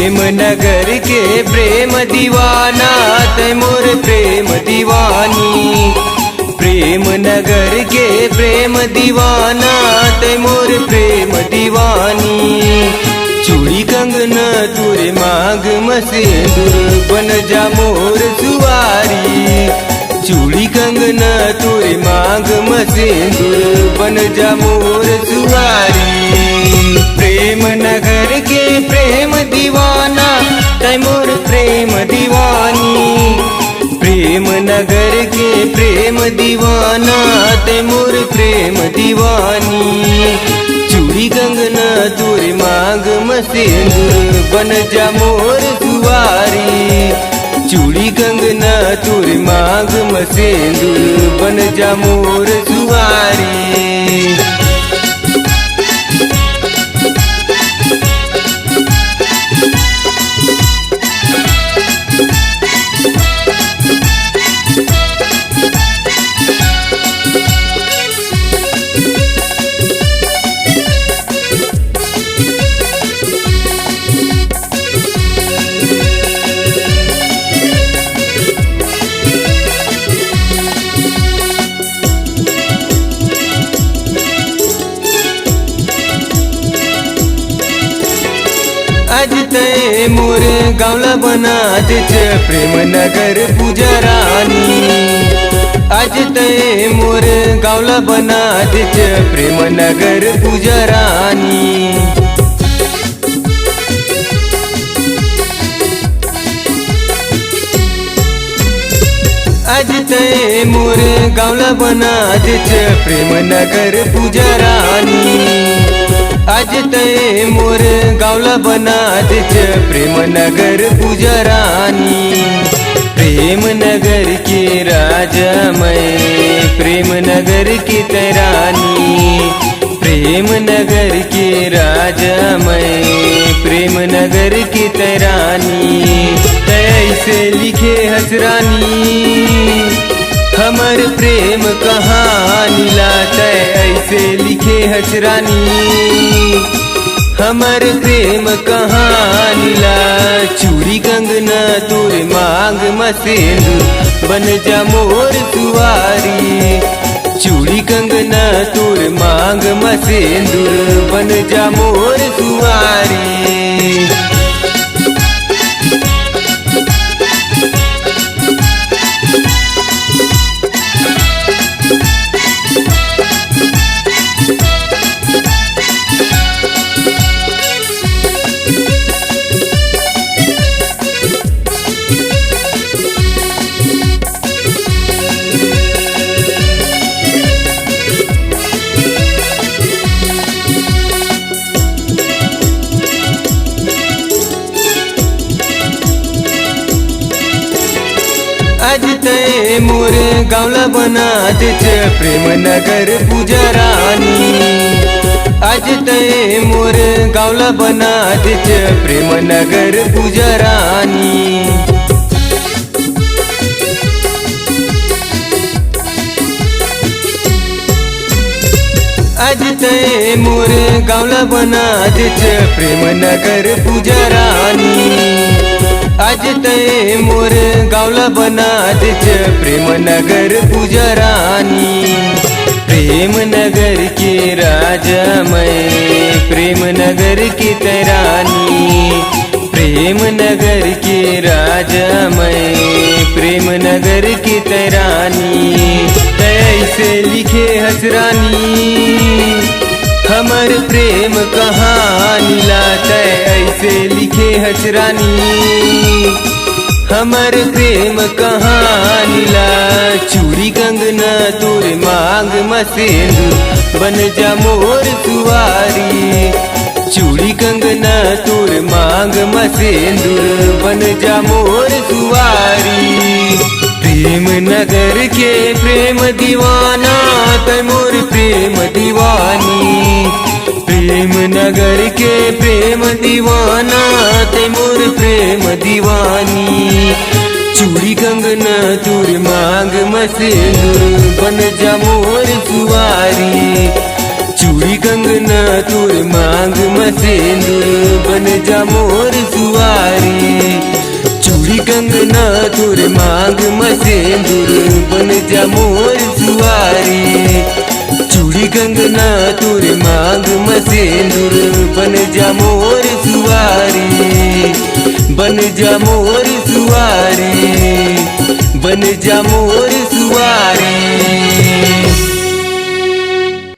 प्रेम नगर के प्रेम दीवाना तै मोर प्रेम दीवानी। प्रेम नगर के प्रेम दीवाना तै मोर प्रेम दीवानी। चूड़ी कंगना तुरे मांग में सिंदूर बन जा मोर सुवारी। चूड़ी कंगना तुरे मांग में सिंदूर बन जा मोर सुवारी। प्रेम नगर के प्रेम दीवाना तै मोर प्रेम दीवानी। प्रेम नगर के प्रेम दीवाना तै मोर प्रेम दीवानी। चूड़ी कंगना तुरे मांग में सिंदूर बन जा मोर सुवारी। चूड़ी कंगना तुरे मांग में सिंदूर बन जा मोर सुवारी। आज तय मोर गावला बना देच प्रेम नगर पूजा रानी। आज तय मोर गावला बना देच प्रेम नगर पूजा रानी। आज तय मोर गावला बना देच प्रेम नगर पूजा रानी। आज तय मोर गावला बना देच प्रेम नगर पूजा रानी। प्रेम नगर के राजा मैं प्रेम नगर की तैरानी। प्रेम नगर के राजा मैं प्रेम नगर की तैरानी। ऐसे लिखे हसरानी हमर प्रेम कहानी लाता। ऐसे लिखे हसरानी हमर प्रेम कहानी ला। चूड़ी कंगना तुरे मांग में सिंदूर बन जा मोर सुवारी। चूड़ी कंगना तुरे मांग में सिंदूर बन जा मोर सुवारी। आज तय मोर गावला बना देच प्रेम नगर पूजा रानी। आज तय मोर गावला बना देच प्रेम नगर पूजा रानी। आज तय मोर गावला बना देच प्रेम नगर पूजा रानी। आज तय मोर गावला बना देच प्रेम नगर पूजा रानी। प्रेम नगर के राजा मैं प्रेम नगर की तैरानी। प्रेम नगर के राजा मैं प्रेम नगर की तैरानी। ऐसे लिखे हसरानी हमर प्रेम कहानी लाता। ऐसे लिखे हसरानी हमर प्रेम कहानी ला। चूड़ी कंगना तुरे मांग में सिंदूर बन जा मोर सुवारी। चूड़ी कंगना तुरे मांग में सिंदूर बन जा मोर सुवारी। प्रेम नगर के प्रेम दीवाना तै मोर प्रेम दीवानी। प्रेम नगर के प्रेम दीवाना तै मोर प्रेम दीवानी। चूड़ी कंगना तुरे मांग में सिंदूर बन जा मोर सुवारी। चूड़ी कंगना तोर मांग में सिंदूर बन जा मोर सुवारी। चूड़ी कंगना तोर मांग में सिंदूर बन जा मोर सुवारी। चूड़ी कंगना तोर मांग में सिंदूर बन जा मोर सुवारी। बन जा मोर सुवारी, बन जा मोर सुवारी।